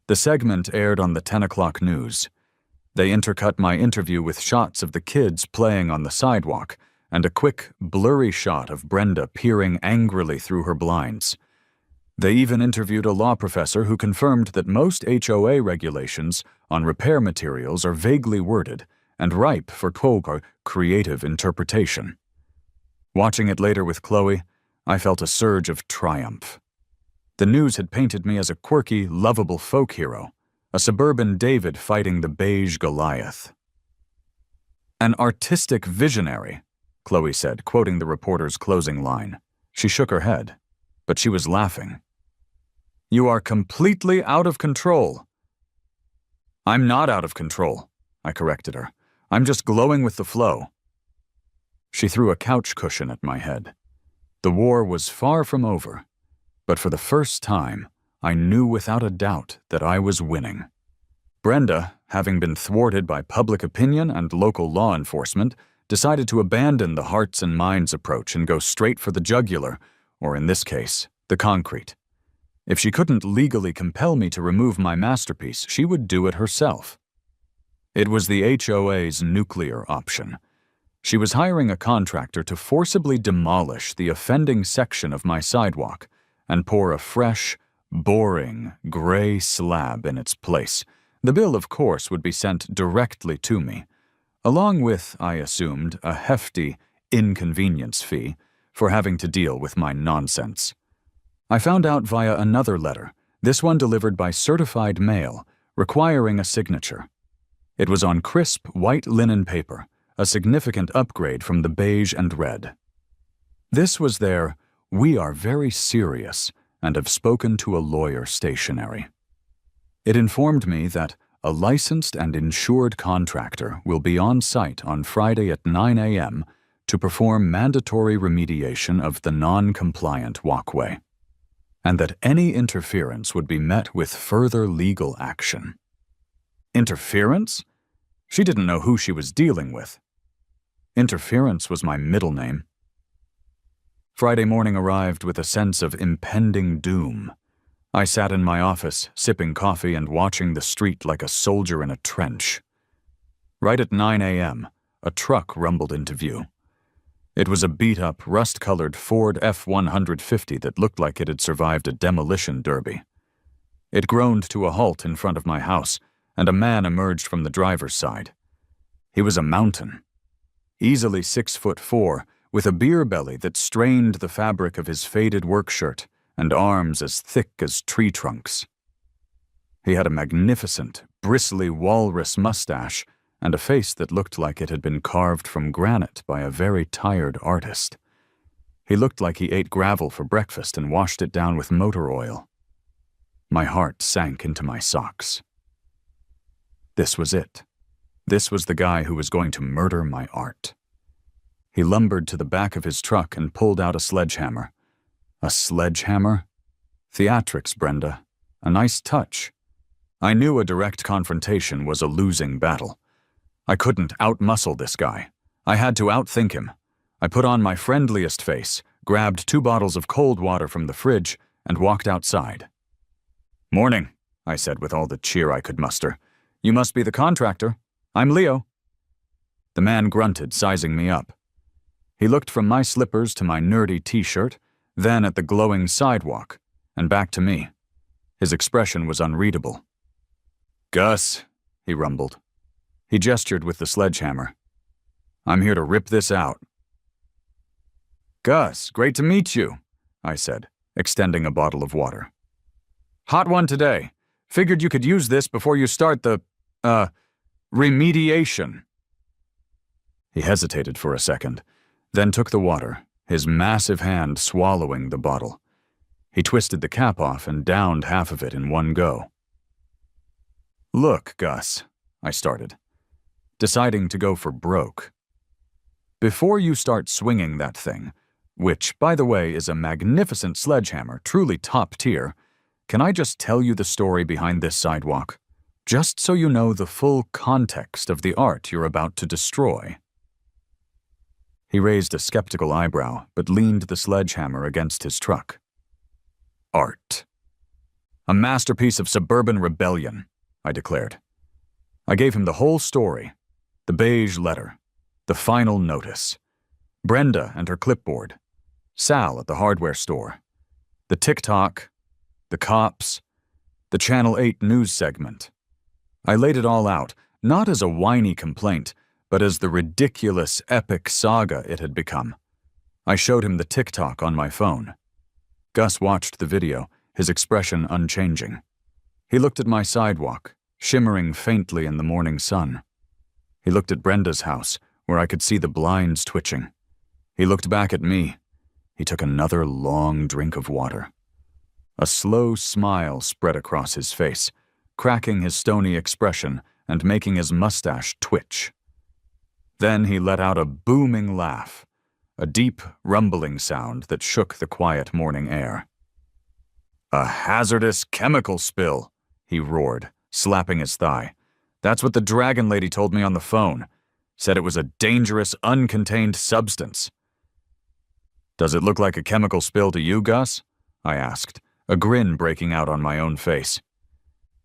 The segment aired on the 10 o'clock news. They intercut my interview with shots of the kids playing on the sidewalk and a quick, blurry shot of Brenda peering angrily through her blinds. They even interviewed a law professor who confirmed that most HOA regulations on repair materials are vaguely worded and ripe for creative interpretation. Watching it later with Chloe, I felt a surge of triumph. The news had painted me as a quirky, lovable folk hero, a suburban David fighting the beige Goliath. An artistic visionary, Chloe said, quoting the reporter's closing line. She shook her head, but she was laughing. You are completely out of control. I'm not out of control, I corrected her. I'm just glowing with the flow." She threw a couch cushion at my head. The war was far from over, but for the first time, I knew without a doubt that I was winning. Brenda, having been thwarted by public opinion and local law enforcement, decided to abandon the hearts and minds approach and go straight for the jugular, or in this case, the concrete. If she couldn't legally compel me to remove my masterpiece, she would do it herself. It was the HOA's nuclear option. She was hiring a contractor to forcibly demolish the offending section of my sidewalk and pour a fresh, boring, gray slab in its place. The bill, of course, would be sent directly to me, along with, I assumed, a hefty inconvenience fee for having to deal with my nonsense. I found out via another letter, this one delivered by certified mail, requiring a signature. It was on crisp white linen paper, a significant upgrade from the beige and red. This was their "We are very serious and have spoken to a lawyer" stationery. It informed me that a licensed and insured contractor will be on site on Friday at 9 a.m. to perform mandatory remediation of the non-compliant walkway, and that any interference would be met with further legal action. Interference? She didn't know who she was dealing with. Interference was my middle name. Friday morning arrived with a sense of impending doom. I sat in my office, sipping coffee and watching the street like a soldier in a trench. Right at 9 a.m., a truck rumbled into view. It was a beat-up, rust-colored Ford F-150 that looked like it had survived a demolition derby. It groaned to a halt in front of my house, and a man emerged from the driver's side. He was a mountain, easily 6'4", with a beer belly that strained the fabric of his faded work shirt and arms as thick as tree trunks. He had a magnificent, bristly walrus mustache and a face that looked like it had been carved from granite by a very tired artist. He looked like he ate gravel for breakfast and washed it down with motor oil. My heart sank into my socks. This was it. This was the guy who was going to murder my art. He lumbered to the back of his truck and pulled out a sledgehammer. A sledgehammer? Theatrics, Brenda. A nice touch. I knew a direct confrontation was a losing battle. I couldn't outmuscle this guy. I had to outthink him. I put on my friendliest face, grabbed 2 bottles of cold water from the fridge, and walked outside. "Morning," I said with all the cheer I could muster. "You must be the contractor. I'm Leo." The man grunted, sizing me up. He looked from my slippers to my nerdy t-shirt, then at the glowing sidewalk, and back to me. His expression was unreadable. "Gus," he rumbled. He gestured with the sledgehammer. "I'm here to rip this out." "Gus, great to meet you," I said, extending a bottle of water. "Hot one today. Figured you could use this before you start the, remediation." He hesitated for a second, then took the water, his massive hand swallowing the bottle. He twisted the cap off and downed half of it in one go. "Look, Gus," I started, deciding to go for broke. "Before you start swinging that thing, which, by the way, is a magnificent sledgehammer, truly top tier, can I just tell you the story behind this sidewalk? Just so you know the full context of the art you're about to destroy." He raised a skeptical eyebrow, but leaned the sledgehammer against his truck. "Art. A masterpiece of suburban rebellion," I declared. I gave him the whole story, the beige letter, the final notice, Brenda and her clipboard, Sal at the hardware store, the TikTok, the cops, the Channel 8 news segment. I laid it all out, not as a whiny complaint, but as the ridiculous, epic saga it had become. I showed him the TikTok on my phone. Gus watched the video, his expression unchanging. He looked at my sidewalk, shimmering faintly in the morning sun. He looked at Brenda's house, where I could see the blinds twitching. He looked back at me. He took another long drink of water. A slow smile spread across his face, cracking his stony expression and making his mustache twitch. Then he let out a booming laugh, a deep, rumbling sound that shook the quiet morning air. "A hazardous chemical spill," he roared, slapping his thigh. "That's what the dragon lady told me on the phone. Said it was a dangerous, uncontained substance." "Does it look like a chemical spill to you, Gus?" I asked, a grin breaking out on my own face.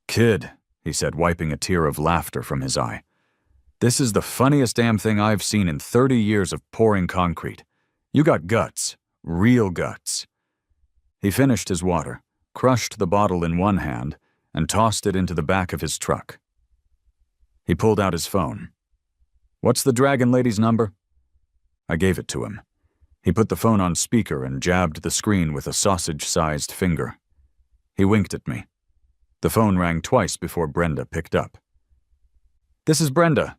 "Kid," he said, wiping a tear of laughter from his eye, "this is the funniest damn thing I've seen in 30 years of pouring concrete. You got guts, real guts." He finished his water, crushed the bottle in one hand, and tossed it into the back of his truck. He pulled out his phone. "What's the dragon lady's number?" I gave it to him. He put the phone on speaker and jabbed the screen with a sausage-sized finger. He winked at me. The phone rang twice before Brenda picked up. "This is Brenda."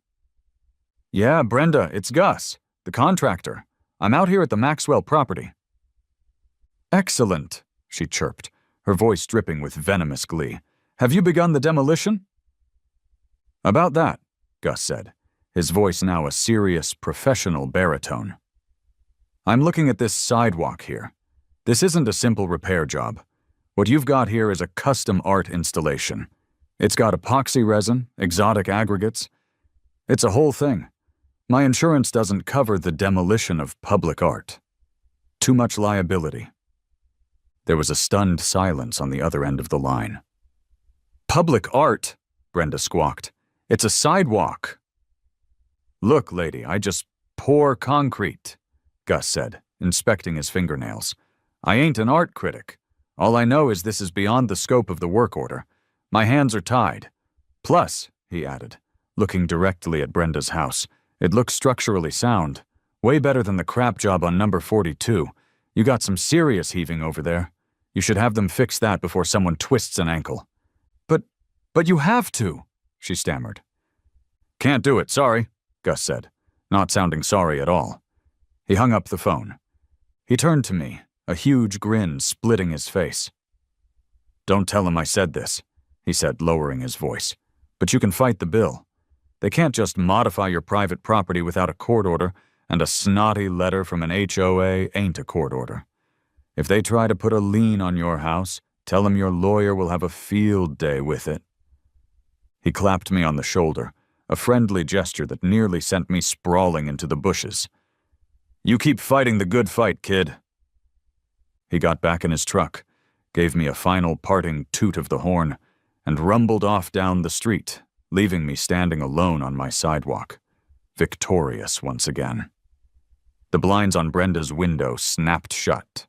"Yeah, Brenda, it's Gus, the contractor. I'm out here at the Maxwell property." "Excellent," she chirped, her voice dripping with venomous glee. "Have you begun the demolition?" "About that," Gus said, his voice now a serious, professional baritone. "I'm looking at this sidewalk here. This isn't a simple repair job. What you've got here is a custom art installation. It's got epoxy resin, exotic aggregates. It's a whole thing. My insurance doesn't cover the demolition of public art. Too much liability." There was a stunned silence on the other end of the line. "Public art?" Brenda squawked. "It's a sidewalk." "Look, lady, I just pour concrete," Gus said, inspecting his fingernails. "I ain't an art critic. All I know is this is beyond the scope of the work order. My hands are tied. Plus," he added, looking directly at Brenda's house, "it looks structurally sound. Way better than the crap job on number 42. You got some serious heaving over there. You should have them fix that before someone twists an ankle." But you have to," she stammered. "Can't do it, sorry," Gus said, not sounding sorry at all. He hung up the phone. He turned to me, a huge grin splitting his face. "Don't tell him I said this," he said, lowering his voice. "But you can fight the bill. They can't just modify your private property without a court order, and a snotty letter from an HOA ain't a court order. If they try to put a lien on your house, tell them your lawyer will have a field day with it." He clapped me on the shoulder, a friendly gesture that nearly sent me sprawling into the bushes. "You keep fighting the good fight, kid." He got back in his truck, gave me a final parting toot of the horn, and rumbled off down the street, leaving me standing alone on my sidewalk, victorious once again. The blinds on Brenda's window snapped shut.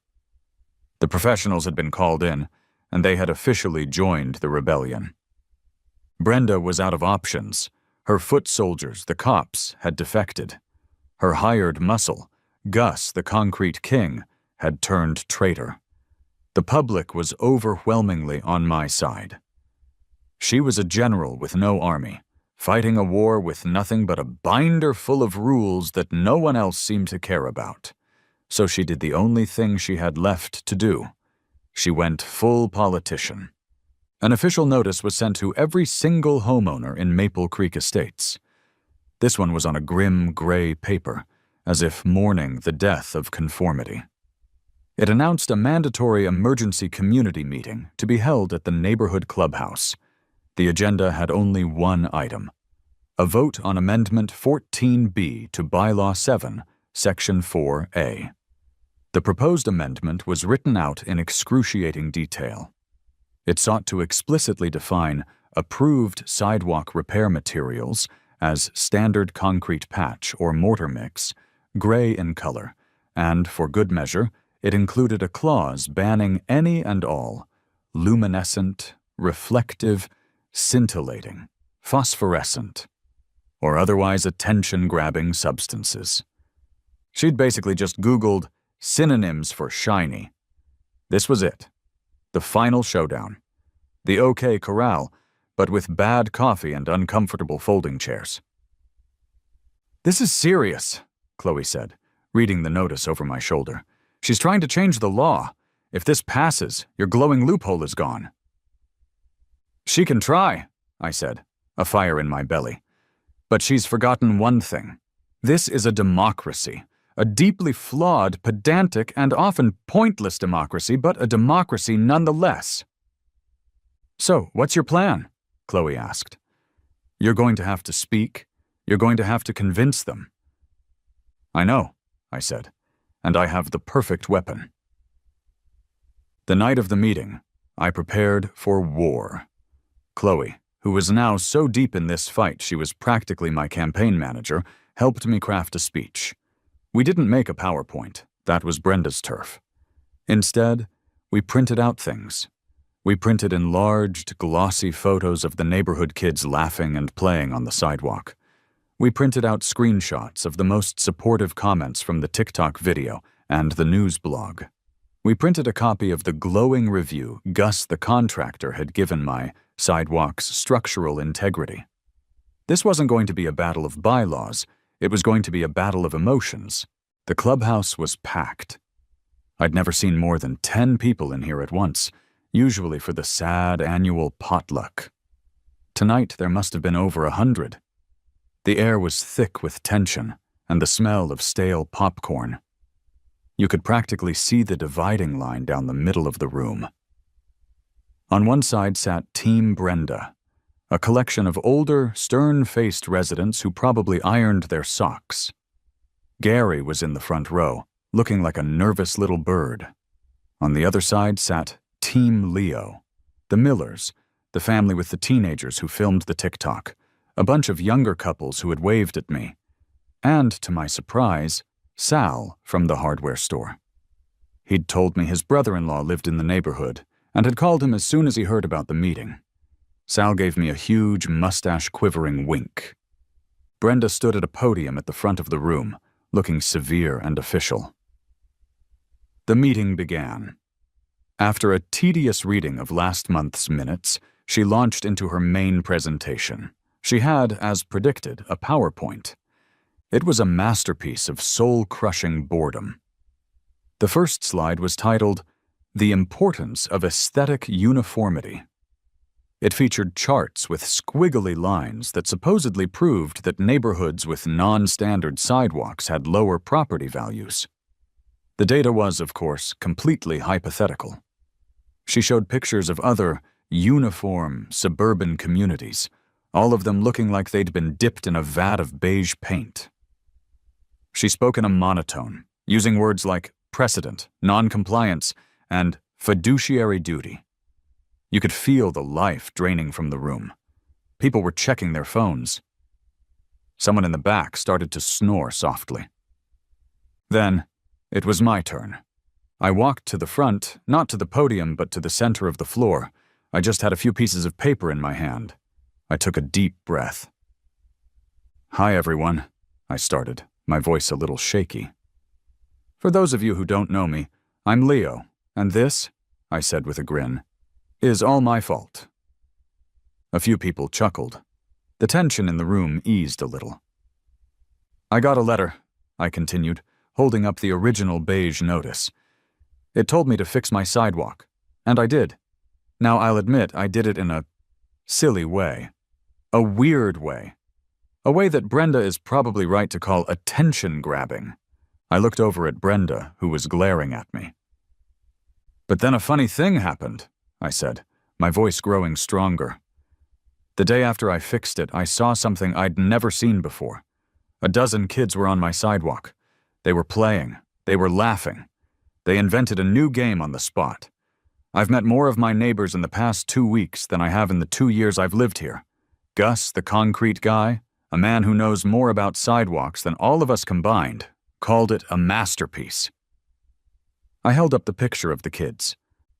The professionals had been called in, and they had officially joined the rebellion. Brenda was out of options. Her foot soldiers, the cops, had defected. Her hired muscle, Gus, the concrete king, had turned traitor. The public was overwhelmingly on my side. She was a general with no army, fighting a war with nothing but a binder full of rules that no one else seemed to care about. So she did the only thing she had left to do. She went full politician. An official notice was sent to every single homeowner in Maple Creek Estates. This one was on a grim gray paper, as if mourning the death of conformity. It announced a mandatory emergency community meeting to be held at the neighborhood clubhouse. The agenda had only one item: a vote on Amendment 14B to Bylaw 7, Section 4A. The proposed amendment was written out in excruciating detail. It sought to explicitly define approved sidewalk repair materials as standard concrete patch or mortar mix, gray in color, and, for good measure, it included a clause banning any and all luminescent, reflective, scintillating, phosphorescent, or otherwise attention-grabbing substances. She'd basically just Googled synonyms for shiny. This was it. The final showdown. The OK Corral, but with bad coffee and uncomfortable folding chairs. "This is serious," Chloe said, reading the notice over my shoulder. "She's trying to change the law. If this passes, your glowing loophole is gone." "She can try," I said, a fire in my belly. "But she's forgotten one thing. This is a democracy, a deeply flawed, pedantic, and often pointless democracy, but a democracy nonetheless. So, what's your plan? Chloe asked. You're going to have to speak. You're going to have to convince them. I know, I said, and I have the perfect weapon. The night of the meeting, I prepared for war. Chloe, who was now so deep in this fight she was practically my campaign manager, helped me craft a speech. We didn't make a PowerPoint. That was Brenda's turf. Instead, we printed out things. We printed enlarged, glossy photos of the neighborhood kids laughing and playing on the sidewalk. We printed out screenshots of the most supportive comments from the TikTok video and the news blog. We printed a copy of the glowing review Gus the contractor had given my Sidewalk's structural integrity. This wasn't going to be a battle of bylaws. It was going to be a battle of emotions. The clubhouse was packed. I'd never seen more than 10 people in here at once, usually for the sad annual potluck. Tonight there must have been over 100. The air was thick with tension and the smell of stale popcorn. You could practically see the dividing line down the middle of the room. On one side sat Team Brenda, a collection of older, stern-faced residents who probably ironed their socks. Gary was in the front row, looking like a nervous little bird. On the other side sat Team Leo, the Millers, the family with the teenagers who filmed the TikTok, a bunch of younger couples who had waved at me, and, to my surprise, Sal from the hardware store. He'd told me his brother-in-law lived in the neighborhood and had called him as soon as he heard about the meeting. Sal gave me a huge, mustache-quivering wink. Brenda stood at a podium at the front of the room, looking severe and official. The meeting began. After a tedious reading of last month's minutes, she launched into her main presentation. She had, as predicted, a PowerPoint. It was a masterpiece of soul-crushing boredom. The first slide was titled, "The Importance of Aesthetic Uniformity." It featured charts with squiggly lines that supposedly proved that neighborhoods with non-standard sidewalks had lower property values. The data was, of course, completely hypothetical. She showed pictures of other, uniform, suburban communities, all of them looking like they'd been dipped in a vat of beige paint. She spoke in a monotone, using words like precedent, non-compliance, and fiduciary duty. You could feel the life draining from the room. People were checking their phones. Someone in the back started to snore softly. Then, it was my turn. I walked to the front, not to the podium, but to the center of the floor. I just had a few pieces of paper in my hand. I took a deep breath. "Hi, everyone," I started, my voice a little shaky. "For those of you who don't know me, I'm Leo, and this," I said with a grin, "is all my fault." A few people chuckled. The tension in the room eased a little. "I got a letter," I continued, holding up the original beige notice. "It told me to fix my sidewalk, and I did. Now, I'll admit I did it in a silly way. A weird way. A way that Brenda is probably right to call attention-grabbing." I looked over at Brenda, who was glaring at me. "But then a funny thing happened," I said, my voice growing stronger. "The day after I fixed it, I saw something I'd never seen before. A dozen kids were on my sidewalk. They were playing. They were laughing. They invented a new game on the spot. I've met more of my neighbors in the past 2 weeks than I have in the 2 years I've lived here. Gus, the concrete guy, a man who knows more about sidewalks than all of us combined, called it a masterpiece." I held up the picture of the kids.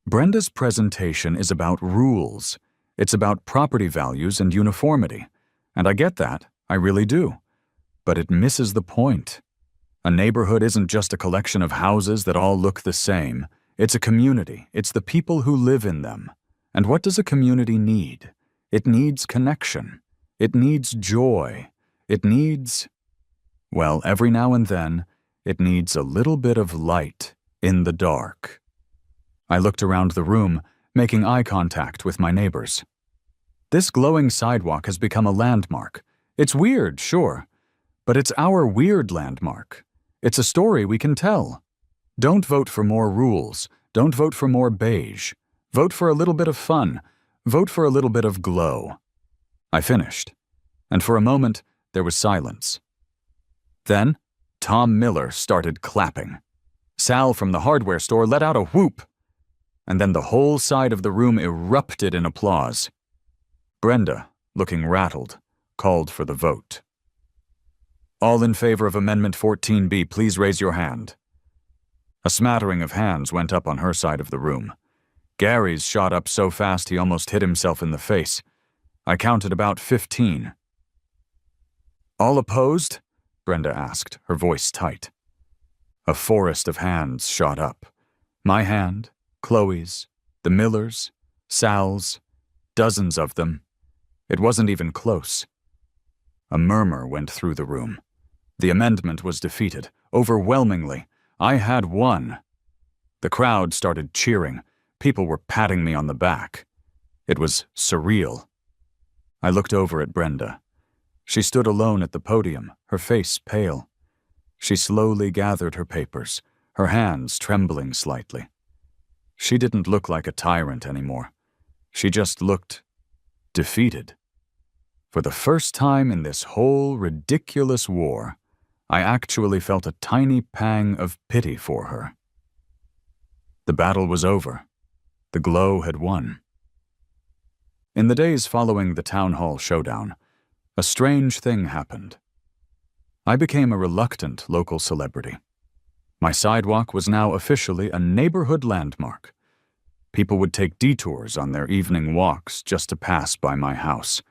Brenda's presentation is about rules. It's about property values and uniformity. And I get that, I really do. But it misses the point. A neighborhood isn't just a collection of houses that all look the same. It's a community. It's the people who live in them. And what does a community need? It needs connection. It needs joy. It needs, well, every now and then, it needs a little bit of light in the dark. I looked around the room, making eye contact with my neighbors. This glowing sidewalk has become a landmark. It's weird, sure, But it's our weird landmark. It's a story we can tell. Don't vote for more rules. Don't vote for more beige. Vote for a little bit of fun. Vote for a little bit of glow. I finished, and for a moment there was silence. Then, Tom Miller started clapping. Sal from the hardware store let out a whoop, and then the whole side of the room erupted in applause. Brenda, looking rattled, called for the vote. All in favor of Amendment 14B, please raise your hand. A smattering of hands went up on her side of the room. Gary's shot up so fast he almost hit himself in the face. I counted about 15. All opposed? Brenda asked, her voice tight. A forest of hands shot up. My hand, Chloe's, the Millers, Sal's, dozens of them. It wasn't even close. A murmur went through the room. The amendment was defeated, overwhelmingly. I had won. The crowd started cheering. People were patting me on the back. It was surreal. I looked over at Brenda. She stood alone at the podium, her face pale. She slowly gathered her papers, her hands trembling slightly. She didn't look like a tyrant anymore. She just looked defeated. For the first time in this whole ridiculous war, I actually felt a tiny pang of pity for her. The battle was over. The glow had won. In the days following the town hall showdown, a strange thing happened. I became a reluctant local celebrity. My sidewalk was now officially a neighborhood landmark. People would take detours on their evening walks just to pass by my house.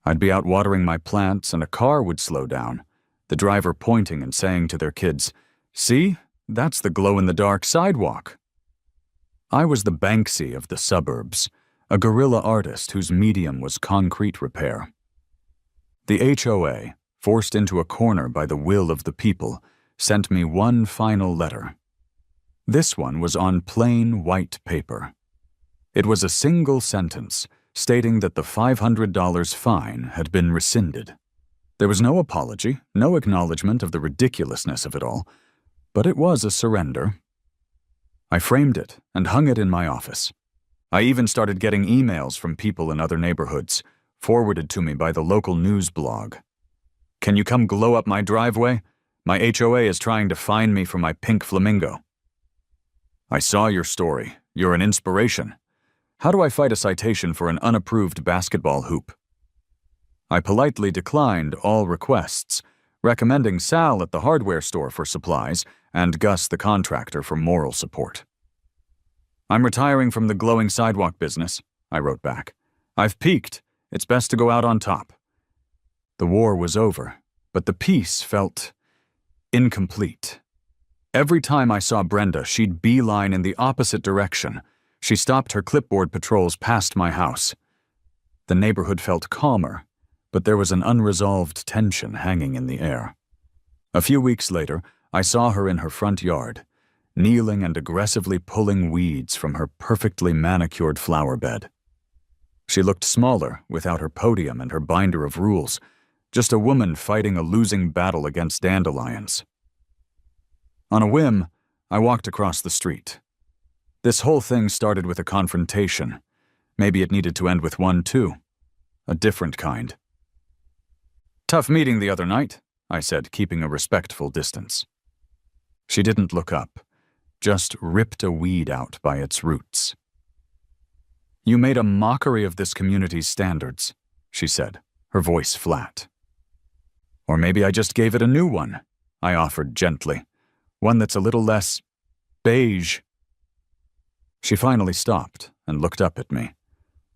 I'd be out watering my plants and a car would slow down, the driver pointing and saying to their kids, "See, that's the glow-in-the-dark sidewalk." I was the Banksy of the suburbs, a guerrilla artist whose medium was concrete repair. The HOA, forced into a corner by the will of the people, sent me one final letter. This one was on plain white paper. It was a single sentence stating that the $500 fine had been rescinded. There was no apology, no acknowledgement of the ridiculousness of it all, but it was a surrender. I framed it and hung it in my office. I even started getting emails from people in other neighborhoods, forwarded to me by the local news blog. "Can you come glow up my driveway? My HOA is trying to fine me for my pink flamingo." "I saw your story. You're an inspiration. How do I fight a citation for an unapproved basketball hoop?" I politely declined all requests, recommending Sal at the hardware store for supplies and Gus the contractor for moral support. "I'm retiring from the glowing sidewalk business," I wrote back. "I've peaked. It's best to go out on top." The war was over, but the peace felt incomplete. Every time I saw Brenda, she'd beeline in the opposite direction. She stopped her clipboard patrols past my house. The neighborhood felt calmer, but there was an unresolved tension hanging in the air. A few weeks later, I saw her in her front yard, kneeling and aggressively pulling weeds from her perfectly manicured flower bed. She looked smaller without her podium and her binder of rules, just a woman fighting a losing battle against dandelions. On a whim, I walked across the street. This whole thing started with a confrontation. Maybe it needed to end with one too. A different kind. "Tough meeting the other night," I said, keeping a respectful distance. She didn't look up, just ripped a weed out by its roots. "You made a mockery of this community's standards," she said, her voice flat. "Or maybe I just gave it a new one," I offered gently. "One that's a little less beige." She finally stopped and looked up at me.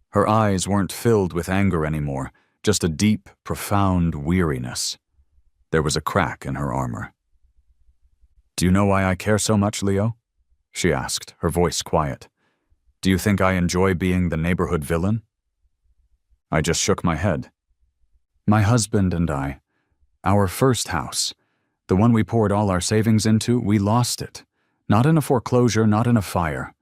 Her eyes weren't filled with anger anymore, just a deep, profound weariness. There was a crack in her armor. "Do you know why I care so much, Leo?" she asked, her voice quiet. "Do you think I enjoy being the neighborhood villain?" I just shook my head. "My husband and I, our first house, the one we poured all our savings into, we lost it. Not in a foreclosure, not in a fire.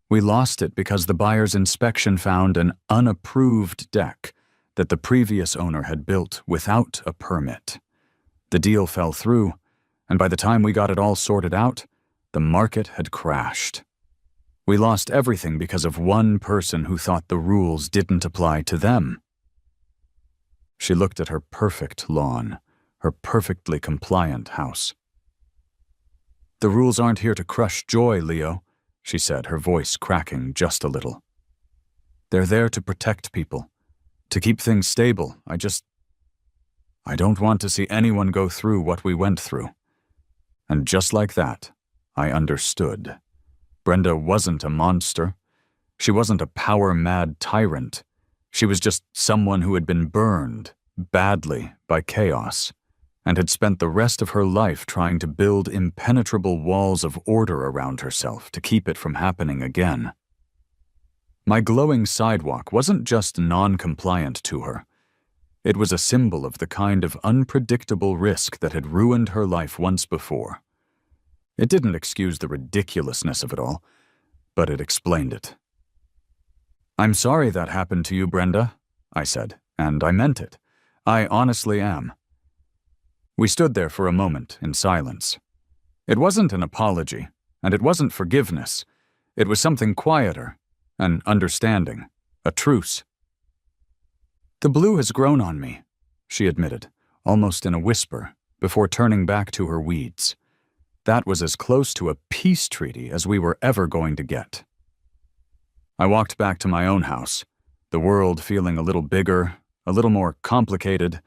We lost it because the buyer's inspection found an unapproved deck that the previous owner had built without a permit. The deal fell through, and by the time we got it all sorted out, the market had crashed. We lost everything because of one person who thought the rules didn't apply to them. She looked at her perfect lawn, her perfectly compliant house. "The rules aren't here to crush joy, Leo," she said, her voice cracking just a little. "They're there to protect people, to keep things stable. I don't want to see anyone go through what we went through." And just like that, I understood. Brenda wasn't a monster. She wasn't a power-mad tyrant. She was just someone who had been burned badly by chaos and had spent the rest of her life trying to build impenetrable walls of order around herself to keep it from happening again. My glowing sidewalk wasn't just non-compliant to her. It was a symbol of the kind of unpredictable risk that had ruined her life once before. It didn't excuse the ridiculousness of it all, but it explained it. "I'm sorry that happened to you, Brenda," I said, and I meant it. I honestly am. We stood there for a moment in silence. It wasn't an apology, and it wasn't forgiveness. It was something quieter, an understanding, a truce. "The blue has grown on me," she admitted, almost in a whisper, before turning back to her weeds. That was as close to a peace treaty as we were ever going to get. I walked back to my own house, the world feeling a little bigger, a little more complicated,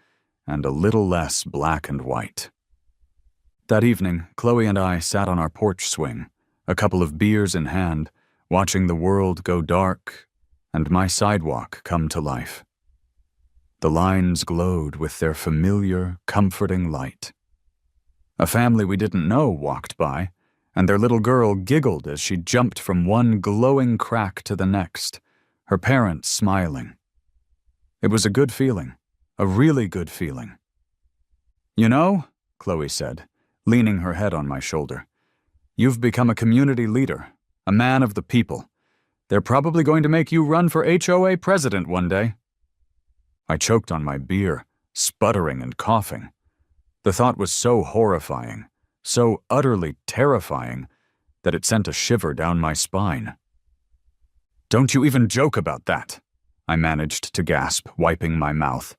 and a little less black and white. That evening, Chloe and I sat on our porch swing, a couple of beers in hand, watching the world go dark and my sidewalk come to life. The lines glowed with their familiar, comforting light. A family we didn't know walked by, and their little girl giggled as she jumped from one glowing crack to the next, her parents smiling. It was a good feeling, a really good feeling. "You know," Chloe said, leaning her head on my shoulder, "you've become a community leader, a man of the people. They're probably going to make you run for HOA president one day." I choked on my beer, sputtering and coughing. The thought was so horrifying, so utterly terrifying, that it sent a shiver down my spine. "Don't you even joke about that," I managed to gasp, wiping my mouth.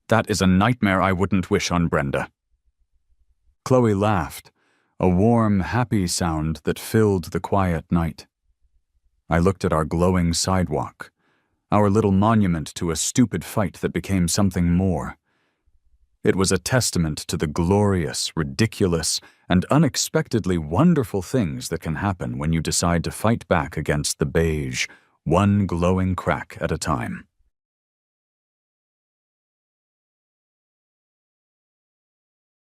"That is a nightmare I wouldn't wish on Brenda." Chloe laughed, a warm, happy sound that filled the quiet night. I looked at our glowing sidewalk, our little monument to a stupid fight that became something more. It was a testament to the glorious, ridiculous, and unexpectedly wonderful things that can happen when you decide to fight back against the beige, one glowing crack at a time.